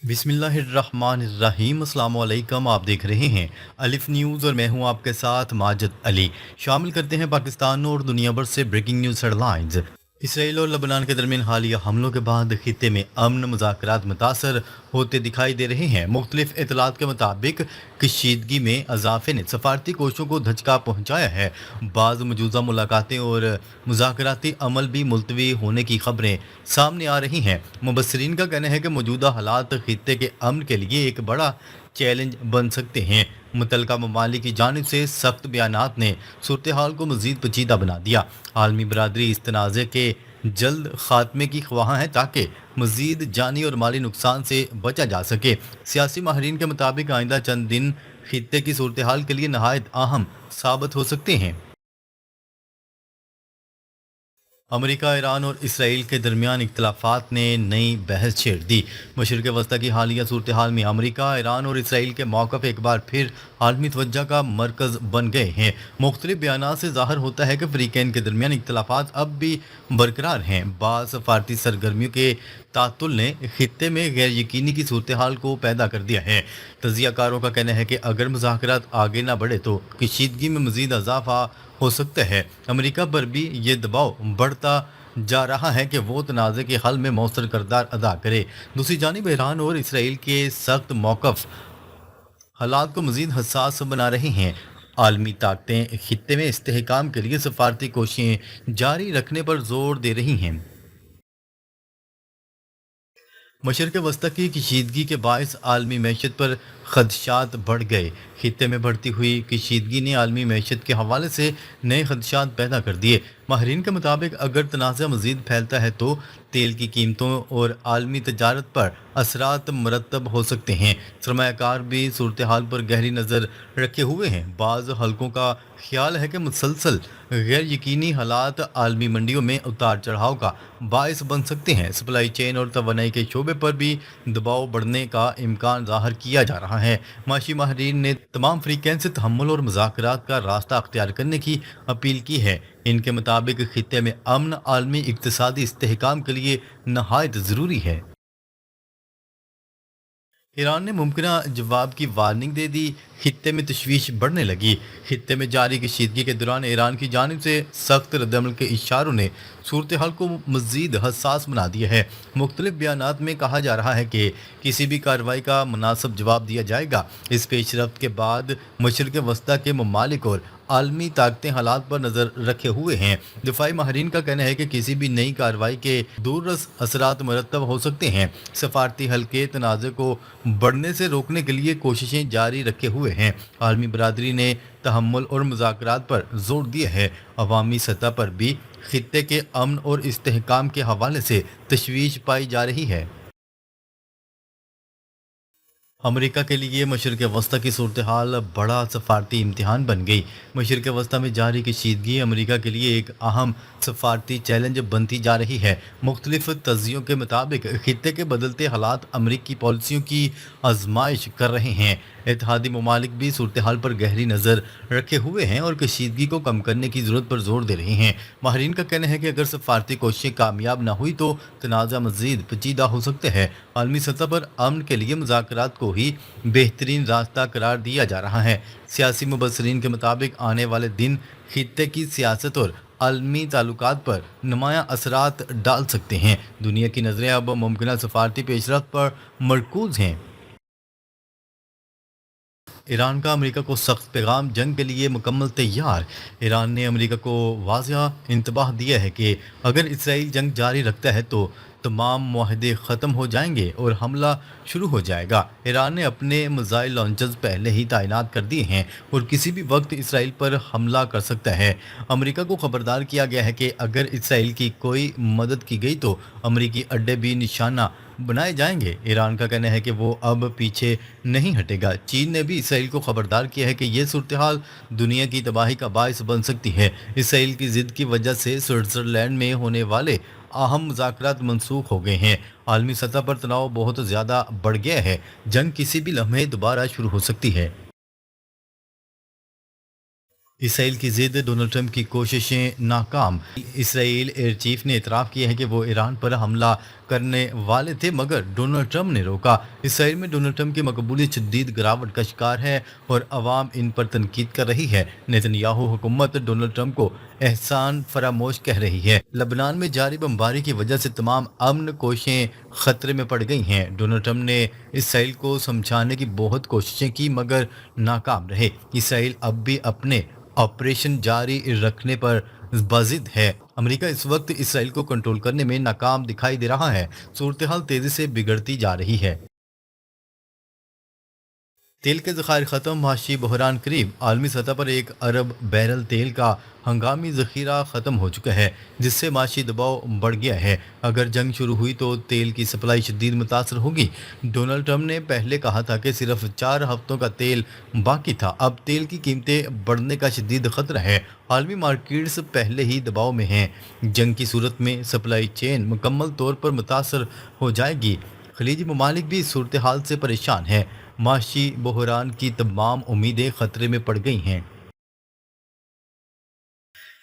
बिस्मिल्लाहिर्रहमानिर्रहीम। अस्सलाम वालेकुम। आप देख रहे हैं अलिफ न्यूज़ और मैं हूं आपके साथ माजिद अली। शामिल करते हैं पाकिस्तान और दुनिया भर से ब्रेकिंग न्यूज़ हेडलाइंस। इसराइल और लबनान के दरमियान हालिया हमलों के बाद खित्ते में अमन मुज़ाकरात मुतासर होते दिखाई दे रहे हैं। मुख्तलिफ इतलात के मुताबिक कशीदगी में इजाफे ने सफारती कोशिशों को धचका पहुंचाया है। बाज़ मौजूदा मुलाकातें और मुज़ाकराती अमल भी मुलतवी होने की खबरें सामने आ रही हैं। मुबस्सरीन का कहना है कि मौजूदा हालात खित्ते के अमन के लिए एक बड़ा चैलेंज बन सकते हैं। मुतलका ममालिक की जानिब से सख्त बयानात ने सूरत हाल को मज़ीद पेचीदा बना दिया। आलमी बरादरी इस तनाज़े के जल्द खात्मे की ख्वाह है ताकि मज़ीद जानी और माली नुकसान से बचा जा सके। सियासी माहरीन के मुताबिक आइंदा चंद दिन खित्ते की सूरत हाल के लिए नहायत अहम साबित हो सकते हैं। अमेरिका, ईरान और इसराइल के दरमियान इख्तलाफात ने नई बहस छेड़ दी। मशरिक़ वस्ती की हालिया सूरत हाल में अमेरिका, ईरान और इसराइल के मौक़िफ़ एक बार फिर आलमी तवज्जो का मरकज़ बन गए हैं। मुख्तलिफ बयानात से ज़ाहिर होता है कि फ़रीक़ैन के दरमियान इख्तलाफात अब भी बरकरार हैं। बाज़ सफ़ारती सरगर्मियों के तातुल ने खित्ते में गैर यकीनी की सूरत हाल को पैदा कर दिया है। तजियाकारों का कहना है कि अगर मुज़ाकरात आगे न बढ़े तो कशीदगी में मज़ीद इजाफा हो सकता है। अमेरिका पर भी ये दबाव बढ़ता जा रहा है कि वो तनाज़े के हल में मौसर किरदार अदा करे। दूसरी जानिब ईरान और इसराइल के सख्त मौक़िफ़ हालात को मज़ीद हसास बना रहे हैं। आलमी ताकतें खित्ते में इस्तेहकाम के लिए सफारती कोशिशें जारी रखने पर जोर दे रही हैं। मशरक़ वस्ती की कशीदगी के बायस आलमी मैशत पर खदशात बढ़ गए। खित्ते में बढ़ती हुई कशीदगी ने आलमी मैशत के हवाले से नए खदशात पैदा कर दिए। माहरीन के मुताबिक अगर तनाज़ा मज़ीद फैलता है तो तेल की कीमतों और आलमी तजारत पर असरात मरतब हो सकते हैं। सरमायाकार भी सूरत हाल पर गहरी नज़र रखे हुए हैं। बाज़ हलकों का ख्याल है कि मुसलसल गैर यकीनी हालात आलमी मंडियों में उतार चढ़ाव का बायस बन सकते हैं। सप्लाई चेन और तवानाई के शोबे पर भी दबाव बढ़ने का इम्कान ज़ाहिर किया जा रहा है। माशी माहरीन ने तमाम फ़रीक़ैन से तहम्मुल और मुज़ाकरात का रास्ता अख्तियार करने की अपील की है। इनके मुताबिक खित्ते में अमन आलमी इक़्तिसादी इस्तेहकाम के लिए नहायत ज़रूरी है। ईरान ने मुमकिन जवाब की वार्निंग दे दी। खित्ते में तशवीश बढ़ने लगी। खित्ते में जारी कशीदगी के दौरान ईरान की जानिब से सख्त रद्दमल के इशारों ने सूरत हाल को मज़ीद हसास बना दिया है। मुख्तलिफ बयानात में कहा जा रहा है कि किसी भी कार्रवाई का मुनासिब जवाब दिया जाएगा। इस पेशरफ्त के बाद मशरिक़ वस्ती के ममालिक और आलमी ताकतें हालात पर नज़र रखे हुए हैं। दिफाई माहरीन का कहना है कि किसी भी नई कार्रवाई के दूररस असरात मरतब हो सकते हैं। सफारती हल के तनाज़े को बढ़ने से रोकने के लिए कोशिशें जारी रखे हुए हैं। आलमी बरादरी ने तहम्मुल और मुज़ाकरात पर जोर दिया है। अवामी सतह पर भी खित्ते के अमन और इस्तेहकाम के हवाले से तशवीश पाई जा रही है। अमेरिका के लिए मशरिक़ वस्ती की सूरत हाल बड़ा सफारती इम्तिहान बन गई। मशरिक़ वस्ती में जारी कशीदगी अमेरिका के लिए एक अहम सफारती चैलेंज बनती जा रही है। मुख्तलिफ तज्ज़ियों के मुताबिक खित्ते के बदलते हालात अमरीकी पॉलिसियों की आजमाइश कर रहे हैं। इत्तेहादी ममालिक भी सूरत हाल पर गहरी नज़र रखे हुए हैं और कशीदगी को कम करने की ज़रूरत पर जोर दे रहे हैं। माहरीन का कहना है कि अगर सफारती कोशिशें कामयाब न हुई तो तनाज़ा मज़ीद पेचीदा हो सकते हैं। आलमी सतह पर अमन के लिए मुज़ाकरात को ही बेहतरीन रास्ता करार दिया जा रहा है। सियासी मुबस्सरीन के मुताबिक आने वाले दिन खित्ते की सियासत और आलमी ताल्लुकात पर नुमायाँ असरात डाल सकते हैं। दुनिया की नज़रें अब मुमकिन सफारती पेशरफ्त पर मरकूज़ हैं। ईरान का अमेरिका को सख्त पैगाम, जंग के लिए मुकम्मल तैयार। ईरान ने अमेरिका को वाज़ेह इंतबाह दिया है कि अगर इसराइल जंग जारी रखता है तो तमाम मुआहदे ख़त्म हो जाएंगे और हमला शुरू हो जाएगा। ईरान ने अपने मिसाइल लॉन्चर्स पहले ही तैनात कर दिए हैं और किसी भी वक्त इसराइल पर हमला कर सकता है। अमेरिका को खबरदार किया गया है कि अगर इसराइल की कोई मदद की गई तो अमेरिकी अड्डे भी निशाना बनाए जाएंगे। ईरान का कहना है कि वो अब पीछे नहीं हटेगा। चीन ने भी इसराइल को खबरदार किया है कि यह सूरत हाल दुनिया की तबाही का बायस बन सकती है। इसराइल की जिद की वजह से स्विट्ज़रलैंड में होने वाले अहम मुज़ाकरात मनसूख हो गए हैं। आलमी सतह पर तनाव बहुत ज़्यादा बढ़ गया है। जंग किसी भी लम्हे दोबारा शुरू हो सकती है। इसराइल की जिद, डोनाल्ड ट्रंप की कोशिशें नाकाम। इसराइल एयर चीफ ने इतराफ़ किया है कि वो ईरान पर हमला करने वाले थे, मगर डोनाल्ड ट्रंप ने रोका। इसराइल में डोनाल्ड ट्रंप की मकबूलियत शदीद गिरावट का शिकार है और अवाम इन पर तनकीद कर रही है। नेतन्याहू हुकूमत डोनाल्ड ट्रंप को एहसान फरामोश कह रही है। लबनान में जारी बमबारी की वजह से तमाम अमन कोशिशें खतरे में पड़ गई हैं। डोनाल्ड ट्रंप ने इसराइल को समझाने की बहुत कोशिशें की, मगर नाकाम रहे। इसराइल अब भी अपने ऑपरेशन जारी रखने पर बाजिद है। अमेरिका इस वक्त इसराइल को कंट्रोल करने में नाकाम दिखाई दे रहा है। सूरत हाल तेजी से बिगड़ती जा रही है। तेल के ज़खायर ख़त्म, माशी बहरान करीब। आलमी सतह पर 1 अरब बैरल तेल का हंगामी ज़ख़ीरा ख़त्म हो चुका है, जिससे माशी दबाव बढ़ गया है। अगर जंग शुरू हुई तो तेल की सप्लाई शदीद मुतासर होगी। डोनाल्ड ट्रंप ने पहले कहा था कि सिर्फ 4 हफ्तों का तेल बाकी था। अब तेल की कीमतें बढ़ने का शदीद ख़तरा है। आलमी मार्केट्स पहले ही दबाव में हैं। जंग की सूरत में सप्लाई चेन मुकम्मल तौर पर मुतासर हो जाएगी। खलीजी ममालिक भी इस सूरत हाल से परेशान हैं। माशी बहरान की तमाम उम्मीदें खतरे में पड़ गई हैं।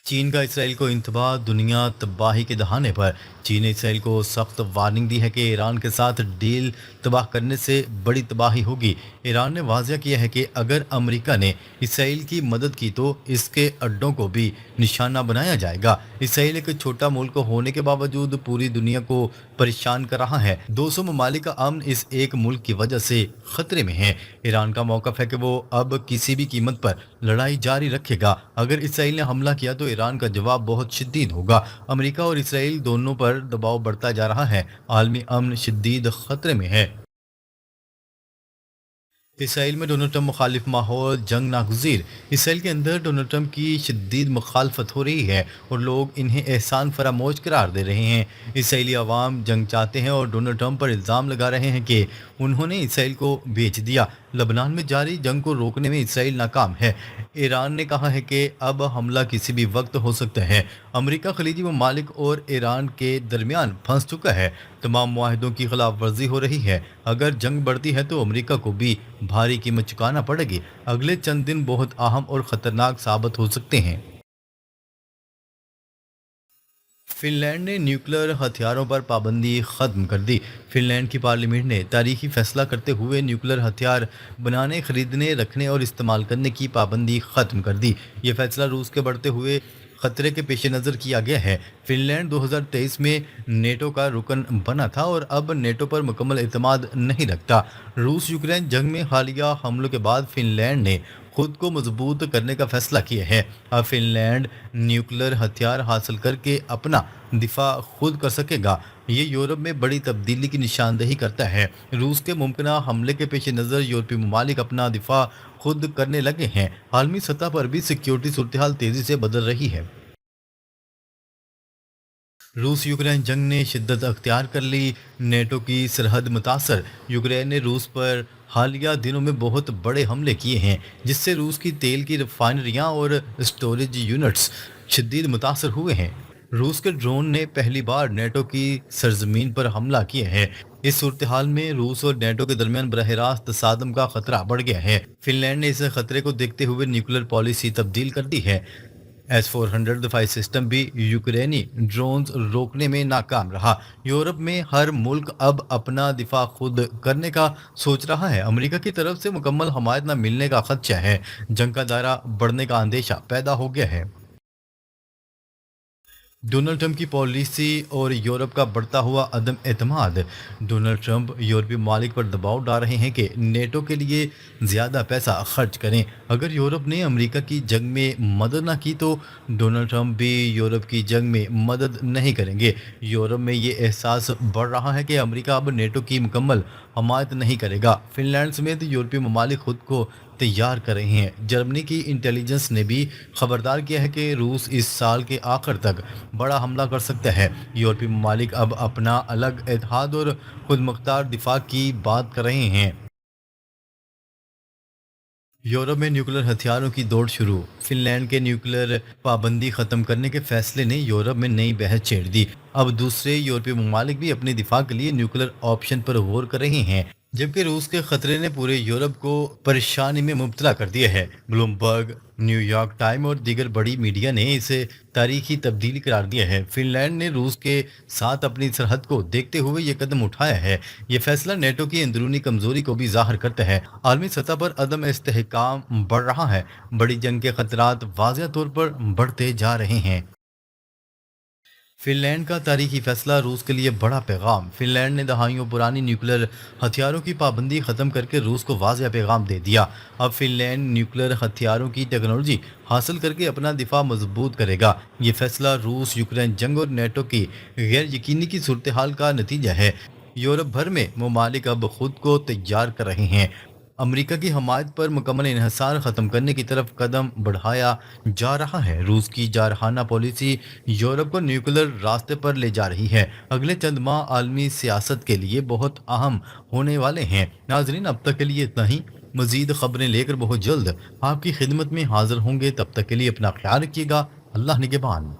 चीन का इसराइल को इंतबा, दुनिया तबाही के दहाने पर। चीन ने इसराइल को सख्त वार्निंग दी है कि ईरान के साथ डील तबाह करने से बड़ी तबाही होगी। ईरान ने वाज़ह किया है कि अगर अमेरिका ने इसराइल की मदद की तो इसके अड्डों को भी निशाना बनाया जाएगा। इसराइल एक छोटा मुल्क होने के बावजूद पूरी दुनिया को परेशान कर रहा है। 200 ममालिक का अमन इस एक मुल्क की वजह से खतरे में है। ईरान का मौक़िफ़ है कि वो अब किसी भी कीमत पर लड़ाई जारी रखेगा। अगर इसराइल ने हमला किया तो ईरान का जवाब बहुत शदीद होगा। अमेरिका और इसराइल दोनों पर दबाव बढ़ता जा रहा है। आलमी अमन शदीद खतरे में है। इसराइल में डोनाल्ड ट्रंप मुखालिफ माहौल, जंग नागुज़ीर। इसराइल के अंदर डोनाल्ड ट्रंप की शदीद मुखालफत हो रही है और लोग इन्हें एहसान फरामोश करार दे रहे हैं। इसराइली अवाम जंग चाहते हैं और डोनाल्ड ट्रंप पर इल्ज़ाम लगा रहे हैं कि उन्होंने इसराइल को बेच दिया। लबनान में जारी जंग को रोकने में इसराइल नाकाम है। ईरान ने कहा है कि अब हमला किसी भी वक्त हो सकता है। अमेरिका खलीजी ममालिक और ईरान के दरमियान फंस चुका है। तमाम मुआहदों की खिलाफ वर्जी हो रही है। अगर जंग बढ़ती है तो अमेरिका को भी भारी कीमत चुकाना पड़ेगी। अगले चंद दिन बहुत अहम और ख़तरनाक साबित हो सकते हैं। फिनलैंड ने न्यूक्लियर हथियारों पर पाबंदी खत्म कर दी। फिनलैंड की पार्लियामेंट ने तारीखी फैसला करते हुए न्यूक्लियर हथियार बनाने, खरीदने, रखने और इस्तेमाल करने की पाबंदी खत्म कर दी। ये फैसला रूस के बढ़ते हुए खतरे के पेश नज़र किया गया है। फिनलैंड 2023 में नेटो का रुकन बना था और अब नेटो पर मुकम्मल एतमाद नहीं रखता। रूस यूक्रेन जंग में हालिया हमलों के बाद फिनलैंड ने खुद को मजबूत करने का फैसला किया है। अब फिनलैंड न्यूक्लियर हथियार हासिल करके अपना दिफा खुद कर सकेगा। ये यूरोप में बड़ी तब्दीली की निशानदेही करता है। रूस के मुमकिन हमले के पेश नज़र यूरोपीय ममालिक अपना दिफा खुद करने लगे हैं। आलमी सतह पर भी सिक्योरिटी सूरत हाल तेज़ी से बदल रही है। रूस यूक्रेन जंग ने शिद्दत अख्तियार कर ली, नेटो की सरहद मुतासर। यूक्रेन ने रूस पर हालिया दिनों में बहुत बड़े हमले किए हैं, जिससे रूस की तेल की रिफाइनरियां और स्टोरेज यूनिट्स शदीद मुतासर हुए हैं। रूस के ड्रोन ने पहली बार नेटो की सरजमीन पर हमला किया है। इस सूरत हाल में रूस और नेटो के दरमियान बरह रास्त तसादम का खतरा बढ़ गया है। फिनलैंड ने इस खतरे को देखते हुए न्यूक्लियर पॉलिसी तब्दील कर दी है। S-400 दफाई सिस्टम भी यूक्रेनी ड्रोन्स रोकने में नाकाम रहा। यूरोप में हर मुल्क अब अपना दिफा खुद करने का सोच रहा है। अमेरिका की तरफ से मुकम्मल हमायत न मिलने का खदशा है। जंग का दायरा बढ़ने का अंदेशा पैदा हो गया है। डोनाल्ड ट्रंप की पॉलिसी और यूरोप का बढ़ता हुआ अदम एतमाद। डोनाल्ड ट्रंप यूरोपीय ममालिक पर दबाव डाल रहे हैं कि नेटो के लिए ज़्यादा पैसा खर्च करें। अगर यूरोप ने अमेरिका की जंग में मदद ना की तो डोनाल्ड ट्रंप भी यूरोप की जंग में मदद नहीं करेंगे। यूरोप में ये एहसास बढ़ रहा है कि अमेरिका अब नेटो की मुकम्मल हमायत नहीं करेगा। फिनलैंड समेत यूरोपीय ममालिक खुद को तैयार कर रहे हैं। जर्मनी की इंटेलिजेंस ने भी खबरदार किया है कि रूस इस साल के आखिर तक बड़ा हमला कर सकता है। यूरोपीय ममालिक अब अपना अलग इत्तेहाद और खुद मुख्तार दिफा की बात कर रहे हैं। यूरोप में न्यूक्लियर हथियारों की दौड़ शुरू। फिनलैंड के न्यूक्लियर पाबंदी खत्म करने के फैसले ने यूरोप में नई बहस छेड़ दी। अब दूसरे यूरोपीय ममालिक भी अपने दिफा के लिए न्यूक्लियर ऑप्शन पर गौर कर रहे हैं। जबकि रूस के खतरे ने पूरे यूरोप को परेशानी में मुब्तला कर दिया है। ब्लूमबर्ग, न्यूयॉर्क टाइम और दीगर बड़ी मीडिया ने इसे तारीखी तब्दीली करार दिया है। फिनलैंड ने रूस के साथ अपनी सरहद को देखते हुए ये कदम उठाया है। ये फैसला नेटो की अंदरूनी कमजोरी को भी जाहिर करता है। आलमी सतह पर अदम इस्तेहकाम बढ़ रहा है। बड़ी जंग के खतरात वाज़ह तौर पर बढ़ते जा रहे हैं। फिनलैंड का तारीखी फैसला रूस के लिए बड़ा पैगाम। फिनलैंड ने दहाइयों पुरानी न्यूक्लियर हथियारों की पाबंदी खत्म करके रूस को वाज़ेह पैगाम दे दिया। अब फिनलैंड न्यूक्लियर हथियारों की टेक्नोलॉजी हासिल करके अपना दिफा मजबूत करेगा। ये फैसला रूस यूक्रेन जंग और नेटो की गैर यकीनी की सूरत हाल का नतीजा है। यूरोप भर में ममालिक अब खुद को तैयार कर रहे हैं। अमेरिका की हमायत पर मुकम्मल इन्हिसार ख़त्म करने की तरफ कदम बढ़ाया जा रहा है। रूस की जारहाना पॉलिसी यूरोप को न्यूक्लियर रास्ते पर ले जा रही है। अगले चंद माह आलमी सियासत के लिए बहुत अहम होने वाले हैं। नाजरीन, अब तक के लिए इतना ही। मजीद खबरें लेकर बहुत जल्द आपकी खिदमत में हाजिर होंगे। तब तक के लिए अपना ख्याल रखिएगा। अल्लाह निगहबान।